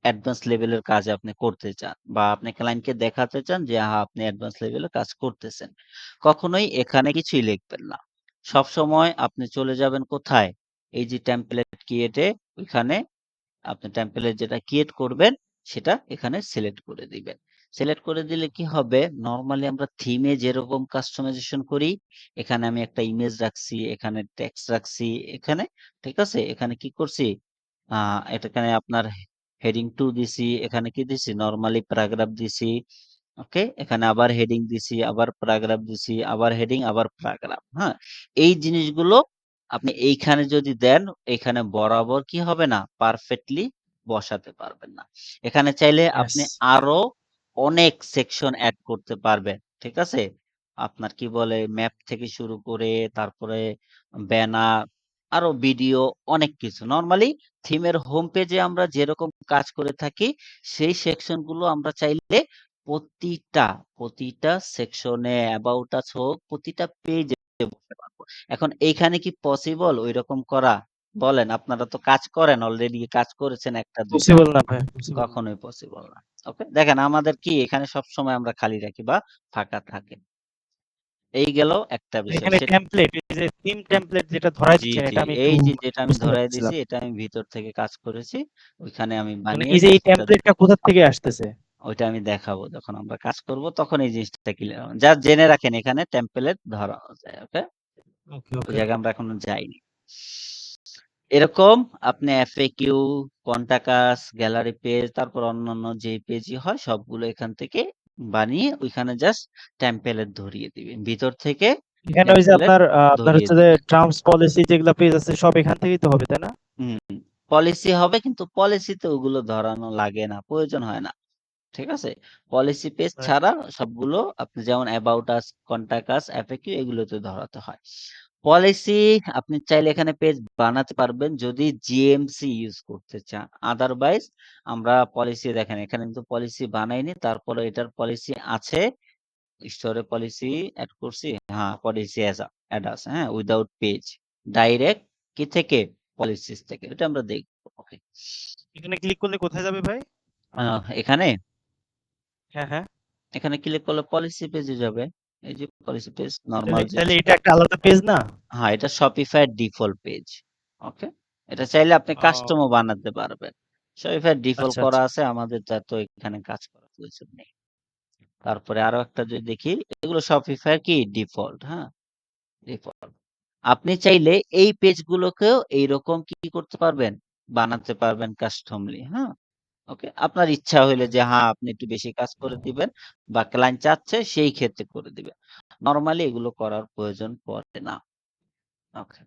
অ্যাডভান্স লেভেলের কাজ আপনি করতে চান বা আপনি ক্লায়েন্টকে দেখাতে চান যে আপনি অ্যাডভান্স লেভেলে কাজ করতেছেন। কখনোই এখানে কিছুই লিখবেন না। সবসময় আপনি চলে যাবেন কোথায়? এই যে টেমপ্লেট ক্রিয়েট এ, ওইখানে আপনি টেমপ্লেট যেটা ক্রিয়েট করবেন সেটা এখানে সিলেক্ট করে দিবেন। সিলেক্ট করে দিলে কি হবে? নরমালি আমরা থিমে যেরকম কাস্টমাইজেশন করি, এখানে আমি একটা ইমেজ রাখছি, এখানে টেক্সট রাখছি, এখানে ঠিক আছে? এখানে কি করছি? আ এখানে আপনার হেডিং 2 দিছি, এখানে কি দিছি? নরমালি প্যারাগ্রাফ দিছি। ওকে? এখানে আবার হেডিং দিছি, আবার প্যারাগ্রাফ দিছি, আবার হেডিং, আবার প্যারাগ্রাফ। হ্যাঁ? এই জিনিসগুলো আপনি এইখানে যদি দেন, এইখানে বরাবর কি হবে না? পারফেক্টলি বসাতে পারবেন না। এখানে চাইলে ইয়েস। আপনি আরো অনেক সেকশন এড করতে পারবেন। ঠিক আছে? আপনার কি বলে, ম্যাপ থেকে শুরু করে তারপরে ব্যানার, আরো ভিডিও, অনেক কিছু। নরমালি থিমের হোম পেজে আমরা যেরকম কাজ করে থাকি, সেই সেকশন গুলো আমরা চাইলে প্রতিটা, প্রতিটা সেকশনে অ্যাবাউট আস হোক, প্রতিটা পেজে বসাতে পারবো। এখন এইখানে কি পসিবল ঐরকম করা? বলেন, আপনারা তো কাজ করেন, অলরেডি কাজ করেছেন ১ টা ২ টা। পসিবল না ভাই, পসিবল না। কখনোই পসিবল না। ওকে? দেখেন আমাদের কি এখানে সবসময় আমরা খালি রাখি বা ফাঁকা থাকে। এই গেল একটা বিষয়। এখানে টেমপ্লেট, এই যে থিম টেমপ্লেট যেটা ধরাই জি, দিচ্ছেন, জি। এটা আমি একটু এই যে যেটা আমি বুঝতে ধরায় দিছি, পারতেছিলাম। এটা আমি ভিতর থেকে কাজ করেছি। ওইখানে আমি মানে বানিয়ে এই যে এই জাস্ট এটা টেমপ্লেটটা কোথা থেকে আসতেছে? ওইটা আমি দেখাবো। যখন আমরা কাজ করব তখন এই জিনিসটা ক্লিয়ার হবে। জাস্ট জেনে রাখেন এখানে টেমপ্লেট ধরানো যায়। ওকে? ওকে, ওই ওকে, জায়গায় ওকে। আমরা এখনো যাইনি। এরকম আপনি FAQ, কন্টাক্ট আস, গ্যালারি পেজ, তারপর অন্যান্য যে পেজই হয় সবগুলো এখান থেকে বানিয়ে ওইখানে জাস্ট টেমপ্লেট ধরিয়ে দিবেন। ভিতর থেকে এখানে ওই যে টেমপ্লেট আপনার ধরিয়ে হচ্ছে যে দিবেন। টার্মস পলিসি যেগুলা পেজ আছে সব এখান থেকেই তো হবে, তাই না? হুম। পলিসি হবে কিন্তু পলিসিতে ওগুলো ধরানো লাগে না, প্রয়োজন হয় না। ঠিক আছে? Policy page right. ছাড়া সবগুলো আপনি যেমন about us, contact us, FAQ এগুলোতে ধরাতে হয়। পলিসি আপনি চাইলে এখানে পেজ বানাতে পারবেন যদি জিএমসি ইউজ করতে চান। আদারওয়াইজ আমরা পলিসি দেখেন এখানে কিন্তু পলিসি বানাইনি। তারপরে এটার পলিসি আছে। স্টোরে পলিসি এড করছি। হ্যাঁ, পলিসি এড আছে। হ্যাঁ, উইদাউট পেজ। ডাইরেক্ট কি থেকে? পলিসিস থেকে। এটা আমরা দেখব। ওকে। এখানে ক্লিক করলে কোথায় যাবে ভাই? এখানে হ্যাঁ, হ্যাঁ। এখানে ক্লিক করলে পলিসি পেজে যাবে। এই যে পলিসি পেজ তাহলে নরমাল তাহলে যেটা। এটা একটা আলাদা পেজ না? হ্যাঁ, এটা Shopify ডিফল্ট পেজ। ওকে। এটা চাইলে আপনি ও কাস্টমও বানাতে পারবেন। Shopify ডিফল্ট আচ্ছা, করা আচ্ছা। আছে, আমাদের তা তো এখানে কাজ করার প্রয়োজন নেই। তারপরে আরো একটা যদি দেখি, এগুলো Shopify কি ডিফল্ট, হ্যাঁ? ডিফল্ট। আপনি চাইলে এই পেজগুলোকেও এইরকম কি করতে পারবেন? বানাতে পারবেন কাস্টমলি, হ্যাঁ? ওকে। আপনার ইচ্ছা হইলে যে হ্যাঁ, আপনি একটু বেশি কাজ করে দিবেন বা ক্লায়েন্ট চাচ্ছে সেই ক্ষেত্রে করে দিবেন। নরমালি এগুলো করার প্রয়োজন পড়ে না। ওকে।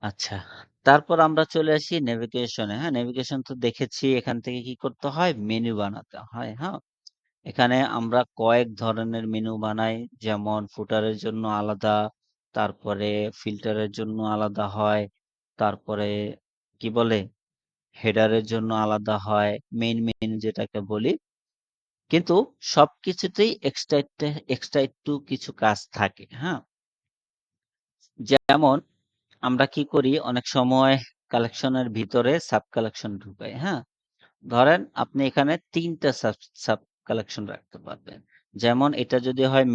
আচ্ছা। তারপর আমরা চলে আসি নেভিগেশনে, হ্যাঁ? নেভিগেশন তো দেখেছি এখান থেকে কি করতে হয়? মেনু বানাতে হয়, হ্যাঁ? এখানে আমরা কয়েক ধরনের মেনু বানাই। যেমন ফুটারের জন্য আলাদা, তারপরে ফিল্টারের জন্য আলাদা হয়, তারপরে কি বলে? হেডারের জন্য আলাদা হয়, মেইন মেনু যেটাকে বলি। কিন্তু সবকিছুতেই এক্সট্রা একটু কিছু কাজ থাকে, হ্যাঁ? যেমন আমরা কি করি অনেক সময় কালেকশনের ভিতরে সাব কালেকশন ঢুকাই, হ্যাঁ? ধরেন আপনি এখানে ৩ টা সাব কালেকশন রাখতে পারবেন। যেমন এটা যদি হয়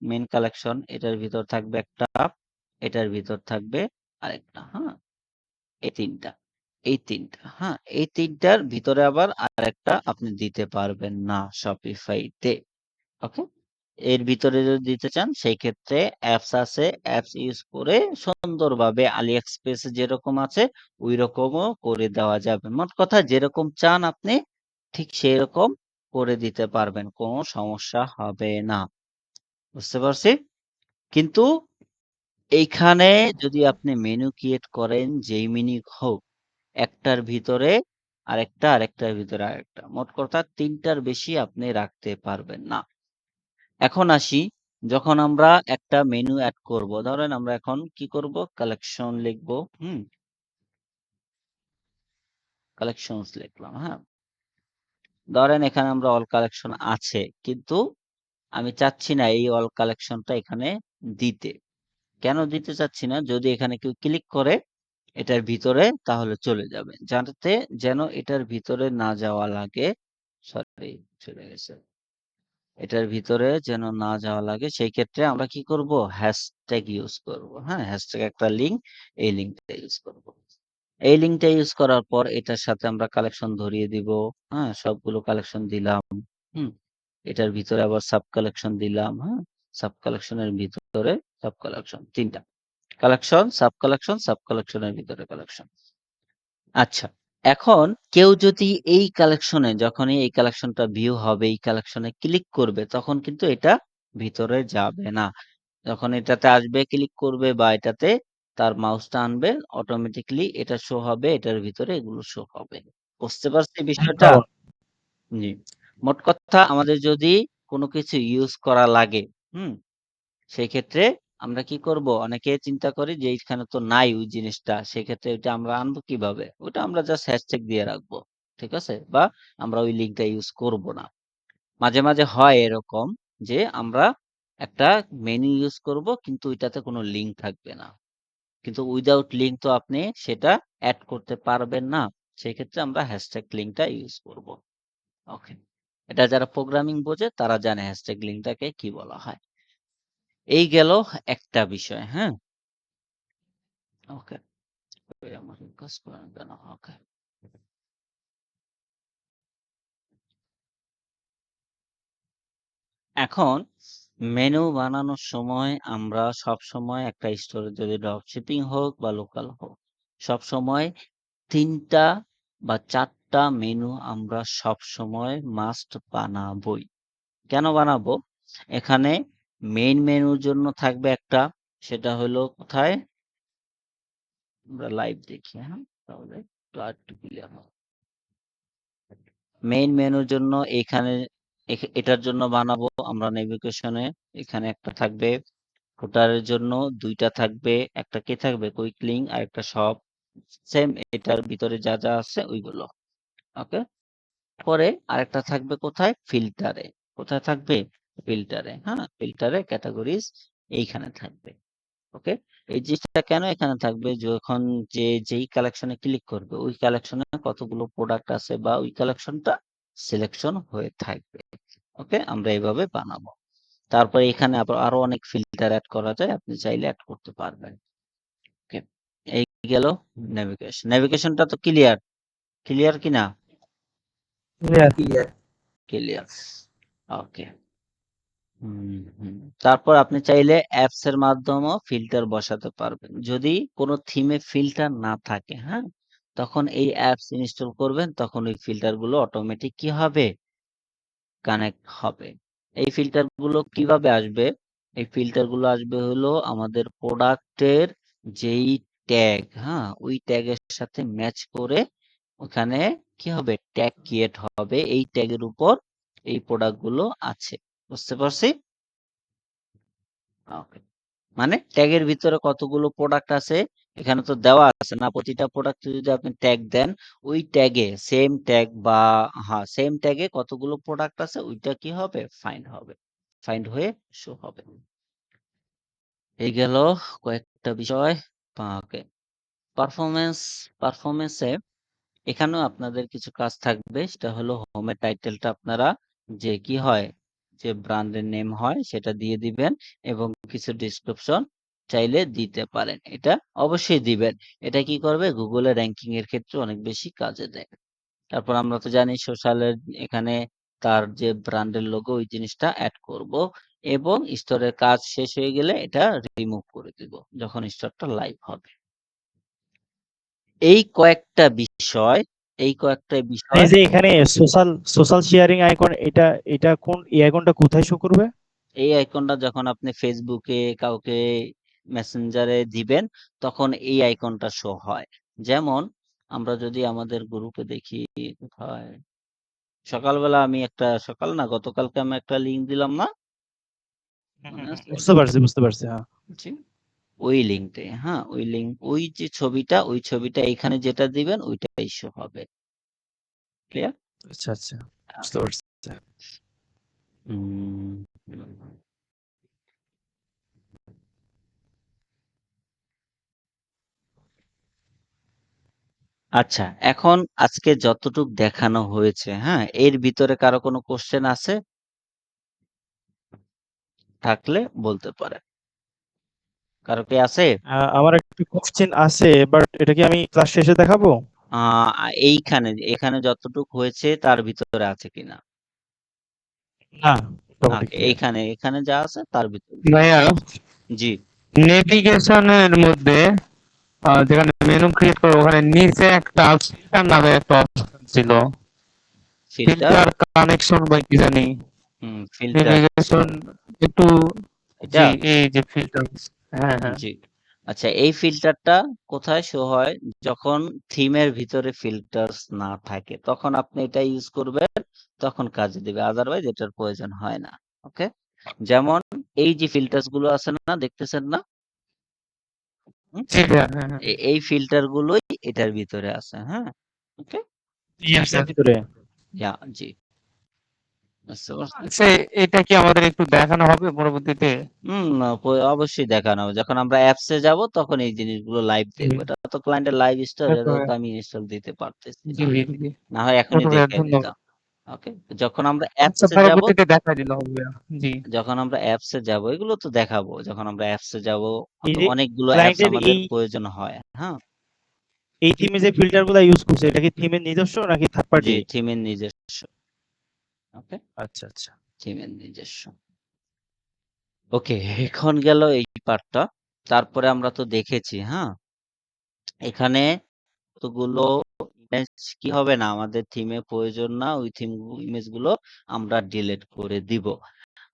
মেইন কালেকশন, এটার ভিতর থাকবে একটা, এটার ভিতর থাকবে আরেকটা, হ্যাঁ? এই ৩ টা। এই ৩ টা, হ্যাঁ? এই ৩ টার ভিতরে আবার আরেকটা আপনি দিতে পারবেন না Shopify তে। ওকে? এর ভিতরে যদি দিতে চান সেই ক্ষেত্রে অ্যাপস আছে। অ্যাপস ইউজ করে সুন্দরভাবে AliExpress এ যেরকম আছে ঐরকমও করে দেওয়া যাবে। মোট কথা যেরকম চান আপনি ঠিক সেরকম করে দিতে পারবেন। কোনো সমস্যা হবে না। বুঝতে পারছি? কিন্তু এইখানে যদি আপনি মেনু ক্রিয়েট করেন যেই মেনু হোক, একটার ভিতরে আরেকটা, আরেকটার ভিতরে আরেকটা। মোট কথা ৩ টার বেশি আপনি রাখতে পারবেন না। এখন আসি, যখন আমরা একটা মেনু এড করব, ধরেন আমরা এখন কি করব? কালেকশন লিখব, হুম? কালেকশনস লিখলাম, হ্যাঁ? ধরেন এখানে আমরা অল কালেকশন আছে, কিন্তু আমি চাচ্ছি না এই অল কালেকশনটা এখানে দিতে। কেন দিতে চাচ্ছি না? যদি এখানে কেউ ক্লিক করে এটার ভিতরে তাহলে চলে যাবে। যাতে যেন এটার ভিতরে না যাওয়া লাগে, সরি চলে গেছে। এটার ভিতরে যেন না যাওয়া লাগে সেই ক্ষেত্রে আমরা কি করব? হ্যাশট্যাগ ইউজ করব। হ্যাঁ? হ্যাশট্যাগ একটা লিঙ্ক, এই লিঙ্কটা ইউজ করব। এই লিঙ্কটা ইউজ করার পর এটার সাথে আমরা কালেকশন ধরিয়ে দিব। হ্যাঁ? সবগুলো কালেকশন দিলাম। হুম? এটার ভিতরে আবার সাব কালেকশন দিলাম। হ্যাঁ? সাব কালেকশনের ভিতরে সাব কালেকশন ৩ টা। কালেকশন, সাব কালেকশন, সাব কালেকশনের ভিতরে কালেকশন। আচ্ছা। এখন কেউ যদি এই কালেকশনে যখনই এই কালেকশনটা ভিউ হবে, এই কালেকশনে ক্লিক করবে তখন কিন্তু এটা ভিতরে যাবে না। যখন এটাতে আসবে ক্লিক করবে বা এটাতে তার মাউসটা আনবে অটোমেটিক্যালি এটা শো হবে, এটার ভিতরে এগুলো শো হবে। বুঝতে পারছি বিষয়টা? একদম। জি। মোট কথা আমাদের যদি কোনো কিছু ইউজ করা লাগে, হুম? সেই ক্ষেত্রে আমরা কি করব? অনেকে চিন্তা করি যে এইখানে তো নাই ওই জিনিসটা। সেক্ষেত্রে ওইটা আমরা আনবো কিভাবে? ওটা আমরা জাস্ট হ্যাশট্যাগ দিয়ে রাখবো। ঠিক আছে? বা আমরা ওই লিঙ্কটা ইউজ করব না। মাঝে, মাঝে হয় এরকম যে আমরা একটা মেনু ইউজ করব কিন্তু ওইটাতে কোনো লিঙ্ক থাকবে না। কিন্তু উইথআউট লিঙ্ক তো আপনি সেটা এড করতে পারবেন না। সেক্ষেত্রে আমরা হ্যাশট্যাগ লিঙ্কটা ইউজ করব। ওকে। এটা যারা প্রোগ্রামিং বোঝে তারা জানে হ্যাশট্যাগ লিঙ্কটাকে কি বলা হয়। এই গেল একটা বিষয়, হ্যাঁ? ওকে। আমার কাজ করে না কেন? ওকে। এখন মেনু বানানোর সময় আমরা সবসময় একটা স্টোরে যদি ড্রপ শিপিং হোক বা লোকাল হোক, সবসময় ৩ টা বা ৪ টা মেনু আমরা সবসময় মাস্ট বানাবোই। কেন বানাবো? এখানে মেইন মেনুর জন্য থাকবে একটা, সেটা হলো কোথায়? আমরা লাইভ দেখি, হ্যাঁ? তাহলে একটু আরেকটু ক্লিয়ার হবে। মেইন মেনুর জন্য এখানে এটার জন্য বানাবো আমরা নেভিগেশনে। এখানে একটা থাকবে, ফুটারের জন্য ২ টা থাকবে। একটা কি থাকবে? কুইক লিঙ্ক আর একটা শপ। সেম এটার ভিতরে যা, যা আছে ওইগুলো। ওকে? পরে আরেকটা থাকবে কোথায়? ফিল্টারে। কোথায় থাকবে? ফিল্টারে, হ্যাঁ? ফিল্টারে ক্যাটেগরিজ এইখানে থাকবে। ওকে? এই জিনিসটা কেন এখানে থাকবে? যখন যেই কালেকশনে ক্লিক করবে, ওই কালেকশনে কতগুলো প্রোডাক্ট আছে বা ওই কালেকশনটা সিলেকশন হয়ে থাকবে। ওকে? আমরা এভাবে বানাবো। তারপরে এখানে আবার আরো অনেক ফিল্টার এড করা যায়। আপনি চাইলে এড করতে পারবেন। ওকে? এই গেল নেভিগেশন। নেভিগেশনটা তো ক্লিয়ার। ক্লিয়ার কিনা? ক্লিয়ার। ক্লিয়ার। ওকে। হুম। তারপর আপনি চাইলে অ্যাপস এর মাধ্যমেও ফিল্টার বসাতে পারবেন। যদি কোনো থিমে ফিল্টার না থাকে, হ্যাঁ? তখন এই অ্যাপস ইনস্টল করবেন, তখন ওই ফিল্টার গুলো অটোমেটিক কি হবে? কানেক্ট হবে। এই ফিল্টার গুলো কিভাবে আসবে? এই ফিল্টার গুলো আসবে হলো আমাদের প্রোডাক্টের যেই ট্যাগ, হ্যাঁ? ওই ট্যাগের সাথে ম্যাচ করে ওখানে কি হবে? ট্যাগ ক্রিয়েট হবে। এই ট্যাগের উপর এই প্রোডাক্ট গুলো আছে। বুঝতে পারছি? ওকে। মানে ট্যাগের ভিতরে কতগুলো প্রোডাক্ট আছে এখানে তো দেওয়া আছে না, প্রতিটা প্রোডাক্ট যদি আপনি ট্যাগ দেন ওই ট্যাগে সেম ট্যাগ বা হ্যাঁ সেম ট্যাগে কতগুলো প্রোডাক্ট আছে ওইটা কি হবে? ফাইন্ড হবে, ফাইন্ড হয়ে শো হবে। এই গেল কয়েকটা বিষয়। ওকে। পারফরমেন্স, পারফরমেন্সে এখানেও আপনাদের কিছু কাজ থাকবে। সেটা হলো হোমের টাইটেলটা আপনারা যে কি হয়, যে ব্র্যান্ডের নেম হয় সেটা দিয়ে দিবেন এবং কিছু ডেসক্রিপশন চাইলে দিতে পারেন। এটা অবশ্যই দিবেন। এটা কি করবে? গুগলে র‍্যাংকিং এর ক্ষেত্রে অনেক বেশি কাজে দেয়। তারপর আমরা তো জানি সোশ্যালের এখানে তার যে ব্র্যান্ডের লোগো ওই জিনিসটা এড করব এবং স্টোরের কাজ শেষ হয়ে গেলে এটা রিমুভ করে দিব যখন স্টোরটা লাইভ হবে। এই কয়েকটা বিষয়, এই কয়েকটা এই বিষয় যে এখানে সোশ্যাল শেয়ারিং আইকন, এটা কোন এই আইকনটা কোথায় শো করবে? এই আইকনটা যখন আপনি ফেসবুকে কাউকে মেসেঞ্জারে দিবেন তখন এই আইকনটা শো হয়। যেমন আমরা যদি আমাদের গ্রুপে দেখি কোথায়, সকালবেলা আমি একটা সকাল না গতকালকে আমি একটা লিংক দিলাম না? মনে আছে? বুঝতে পারছি, হ্যাঁ। জি। ওই লিংকটাই, হ্যাঁ? ওই লিংক, ওই যে ছবিটা, ওই ছবিটা এখানে যেটা দিবেন ওইটাই শো হবে। ক্লিয়ার? আচ্ছা, আচ্ছা, বুঝতে পারছি। হুম। আচ্ছা, এখন আজকে যতটুক দেখানো হয়েছে, হ্যাঁ? এর ভিতরে কারো কোনো কোয়েশ্চেন আছে? থাকলে বলতে পারেন। কারো কি আছে? আমার একটা কোশ্চেন আছে, বাট এটা কি আমি ক্লাস শেষে দেখাবো? আ এখানে যতটুক হয়েছে তার ভিতরে আছে কিনা? না, মোটামুটি ক্লিয়ার। এখানে যা আছে তার ভিতরে। ভাইয়া, জি। নেভিগেশনের মধ্যে যেখানে মেনু ক্রিয়েট করো ওখানে নিচে একটা ফিল্টার নামে একটা অপশন ছিল। ফিল্টার, ফিল্টার কানেকশন বা কি জানি, ফিল্টার নেভিগেশন একটু। এটা? জি, এই যে ফিল্টার। হ্যাঁ, হ্যাঁ। জি। আচ্ছা এই ফিল্টারটা কোথায় শো হয়? যখন থিমের ভিতরে ফিল্টারস না থাকে তখন আপনি এটা ইউজ করবেন, তখন কাজে দিবে। আদারওয়াইজ এটার প্রয়োজন হয় না। ওকে? যেমন এই যে ফিল্টারস গুলো আছে না, দেখতেছেন না? হুম? জি ভাইয়া, হ্যাঁ, হ্যাঁ। এই ফিল্টার গুলোই এটার ভিতরে আছে, হ্যাঁ? ওকে? এটার ভিতরে জি। বুঝতে পারছেন? আচ্ছা, এটা কি আমাদের একটু দেখানো হবে পরবর্তীতে? অবশ্যই দেখানো হবে। যখন আমরা অ্যাপস এ যাব তখন এই জিনিসগুলো লাইভ জি, দেখব। এটা তো ক্লায়েন্টের লাইভ স্টোর, আচ্ছা এটা ভাইয়া। তো আমি ইনস্টল দিতে পারতেছি জি, না। জি, জি। না হয় এখনই ওকে ভাইয়া, দেখায় ধন্যবাদ। দিতাম। ওকে? যখন আমরা আচ্ছা, অ্যাপস এ যাব, পরবর্তীতে দেখা দিলে হবে ভাইয়া। জি। এগুলো তো দেখাবো। যখন আমরা অ্যাপস এ যাব, এই তো যে অনেকগুলো অ্যাপস ক্লায়েন্টের আমাদের এই প্রয়োজন হয়। হ্যাঁ? এই থিমে যে ফিল্টার গুলা ইউজ করছে, এটা কি থিমের নিজস্ব নাকি থার্ড জি, পার্টি? থিমের নিজস্ব। ওকে? আচ্ছা, আচ্ছা। থিমের নিজস্ব। ওকে, এখন গেল এই পার্টটা। তারপরে আমরা তো দেখেছি, হ্যাঁ? এখানে কতগুলো ইমেজ কি হবে না, আমাদের থিমে প্রয়োজন না, ওই ইমেজ গুলো আমরা ডিলিট করে দিব।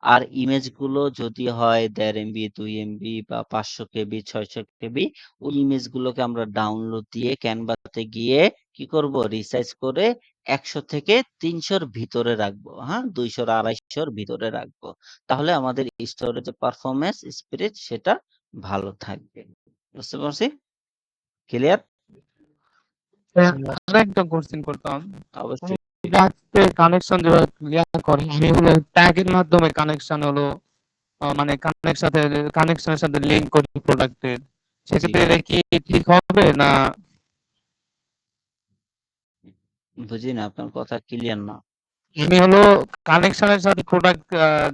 আর ইমেজগুলো যদি হয় 1.5 MB 2 MB বা 500 কেবি 600 কেবি ওই ইমেজগুলোকে আমরা ডাউনলোড দিয়ে ক্যানভাতে গিয়ে কি করব রিসাইজ করে 100 থেকে 300 র ভিতরে রাখবো, হ্যাঁ 200 250 র ভিতরে রাখবো। তাহলে আমাদের স্টোরেজের পারফরম্যান্স স্পিড সেটা ভালো থাকবে। বুঝতে পারছি? ক্লিয়ার? আরেকটা কোশ্চেন করতাম। অবশ্যই। কানেকশন যেভাবে ক্লিয়ার করে আমি হলো ট্যাগের মাধ্যমে কানেকশন হলো মানে কানেকশনের সাথে লিংক করি প্রোডাক্টের, জি সেক্ষেত্রে এটা কি ঠিক হবে না? বুঝি না, আপনার কথা ক্লিয়ার না। আমি হলো কানেকশনের সাথে প্রোডাক্ট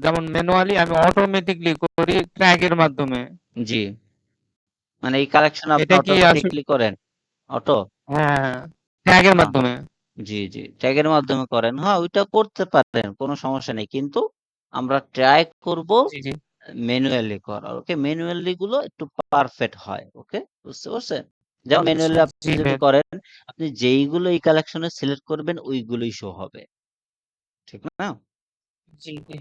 যেমন ম্যানুয়ালি আমি অটোমেটিকলি করি ট্যাগের মাধ্যমে। জি মানে এই কালেকশন আপনি এটা কি আসলে অটোমেটিকলি করেন অটো? হ্যাঁ ট্যাগের হ্যাঁ মাধ্যমে? জি জি ট্যাগের মাধ্যমে করেন, হ্যাঁ ওইটা করতে পারেন, কোনো সমস্যা নেই, কিন্তু আমরা ট্রাই করব জি জি ম্যানুয়ালি করার। ওকে, ম্যানুয়ালি গুলো একটু পারফেক্ট হয়। ওকে, বুঝতে পারছেন? যেমন আচ্ছা, ম্যানুয়ালি আপনি জি যদি ভাই করেন, আপনি যেইগুলো এই কালেকশনে সিলেক্ট করবেন ওইগুলোই শো হবে, ঠিক না? জি জি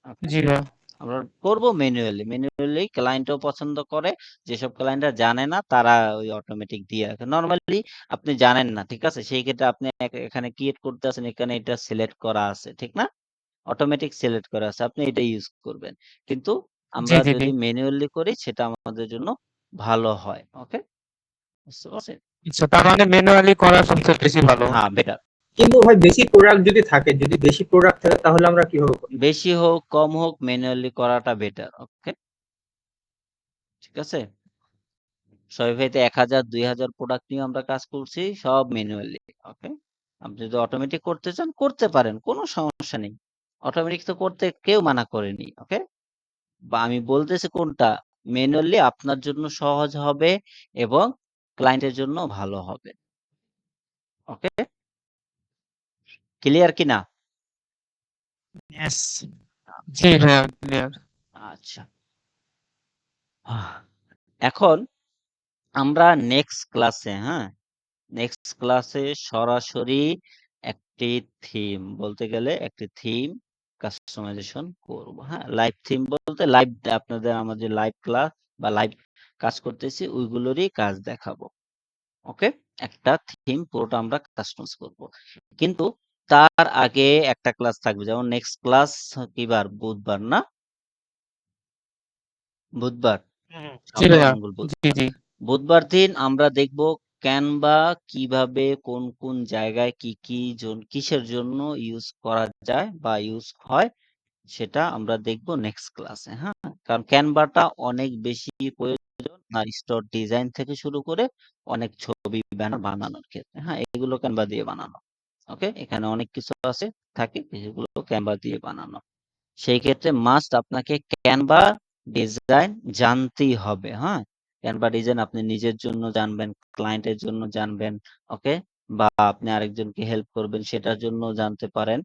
ওকে, জি ভাই আমরা করব ম্যানুয়ালি ক্লায়েন্টও পছন্দ করে। যেসব ক্লায়েন্টরা জানে না তারা ওই অটোমেটিক দিয়ে রাখে। নরমালি আপনি জানেন না, ঠিক আছে? সেই ক্ষেত্রে আপনি এখানে ক্রিয়েট করতেছেন, এখানে এটা সিলেক্ট করা আছে, ঠিক না? অটোমেটিক সিলেক্ট করা আছে। আপনি এটা ইউজ করবেন। কিন্তু জি আমরা জি জি যদি ম্যানুয়ালি করি সেটা আমাদের জন্য ভালো হয়। ওকে? বুঝতে পারছেন? আচ্ছা, তার মানে ম্যানুয়ালি করা সবচেয়ে বেশি ভালো। হ্যাঁ, বেটার। কিন্তু ভাই বেশি প্রোডাক্ট যদি থাকে, যদি বেশি প্রোডাক্ট থাকে তাহলে আমরা কিভাবে করব? বেশি হোক, কম হোক ম্যানুয়ালি করাটা বেটার। ওকে? ঠিক আছে? শপিফাইতে ১,০০০ ২,০০০ প্রোডাক্ট নিয়ে আমরা কাজ করছি সব ম্যানুয়ালি। ওকে? আপনি যদি অটোমেটিক করতে চান করতে পারেন। কোনো সমস্যা নেই। অটোমেটিক তো করতে কেউ মানা করেনি। ওকে? বা আমি বলতেছি কোনটা ম্যানুয়ালি আপনার জন্য সহজ হবে এবং ক্লায়েন্টের জন্য ভালো হবে। ওকে? ক্লিয়ার কিনা? ইয়েস জি ভাইয়া ক্লিয়ার। আচ্ছা। এখন আমরা নেক্সট ক্লাসে, হ্যাঁ? নেক্সট ক্লাসে সরাসরি একটি থিম বলতে গেলে একটি থিম কাস্টমাইজেশন করব। হ্যাঁ? লাইভ থিম বলতে লাইভ আপনাদের আমার যে লাইভ ক্লাস বা লাইভ কাজ করতেছি ওইগুলোরই কাজ দেখাবো। ওকে? একটা থিম পুরোটা আমরা কাস্টমাইজ করব। কিন্তু তার আগে একটা ক্লাস থাকবে। যেমন নেক্সট ক্লাস কি বার? বুধবার না? বুধবার। জি সপ্তাহ ভাইয়া মঙ্গল জি বুধবার। জি বুধবার দিন আমরা দেখব ক্যানভা কিভাবে কোন জায়গায় কিসের জন্য ইউজ করা যায় বা ইউজ হয় সেটা আমরা দেখব নেক্সট ক্লাসে, হ্যাঁ? কারণ ক্যানভাটা অনেক বেশি প্রয়োজন আর স্টোর ডিজাইন থেকে শুরু করে অনেক ছবি ব্যানার বানানোর ক্ষেত্রে, হ্যাঁ? এগুলো ক্যানভা দিয়ে বানানো। ওকে? এখানে অনেক কিছু আছে থাকে যেগুলো ক্যানভা দিয়ে বানানো। সেই ক্ষেত্রে মাস্ট আপনাকে ক্যানভা ডিজাইন জানতেই হবে, হ্যাঁ? ক্যানভা ডিজাইন আপনি নিজের জন্য জানবেন, ক্লায়েন্টের জন্য জানবেন, ওকে? বা আপনি আরেকজনকে হেল্প করবেন সেটার জন্য জানতে পারেন।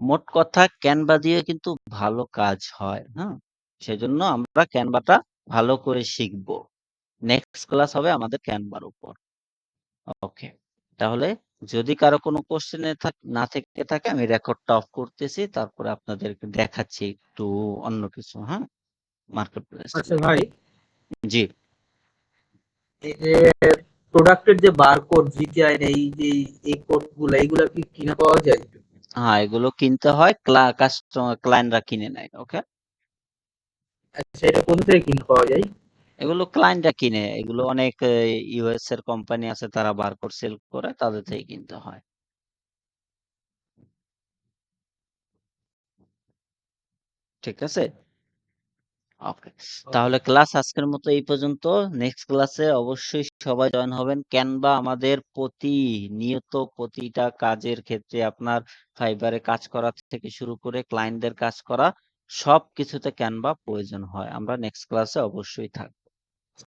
মোট কথা ক্যানভা দিয়ে কিন্তু ভালো কাজ হয়, হ্যাঁ? সেজন্য আমরা ক্যানভাটা ভালো করে শিখব। নেক্সট ক্লাস হবে আমাদের ক্যানভার উপর। ওকে। তাহলে যদি কারো কোনো কোশ্চেন না থেকে থাকে আমি রেকর্ডটা অফ করতেছি। তারপরে আপনাদেরকে দেখাচ্ছি একটু অন্য কিছু, হ্যাঁ? মার্কেট প্লেস আচ্ছা থেকে। ভাই, জি। এই যে প্রোডাক্টের যে বারকোড, জিটিআই এই কোডগুলো এগুলা কি কিনা পাওয়া যায়? হ্যাঁ, এগুলো কিনতে হয়। ক্লায়েন্টরা কিনে নেয়। ওকে? আচ্ছা, এটা কোথা থেকে কিনা পাওয়া যায়? এগুলো ক্লায়েন্টরা কিনে। এগুলো অনেক ইউএস এর কোম্পানি আছে তারা বারকোড সেল করে তাদের থেকে কিনতে হয়। ঠিক আছে? ওকে। তাহলে ক্লাস আজকের মতো এই পর্যন্ত। নেক্সট ক্লাসে অবশ্যই সবাই জয়েন হবেন। ক্যানভা আমাদের প্রতিনিয়ত প্রতিটা কাজের ক্ষেত্রে আপনার ফাইবারে কাজ করা থেকে শুরু করে ক্লায়েন্টদের কাজ করা সবকিছুতে ক্যানভা প্রয়োজন হয়। আমরা নেক্সট ক্লাসে অবশ্যই থাকব।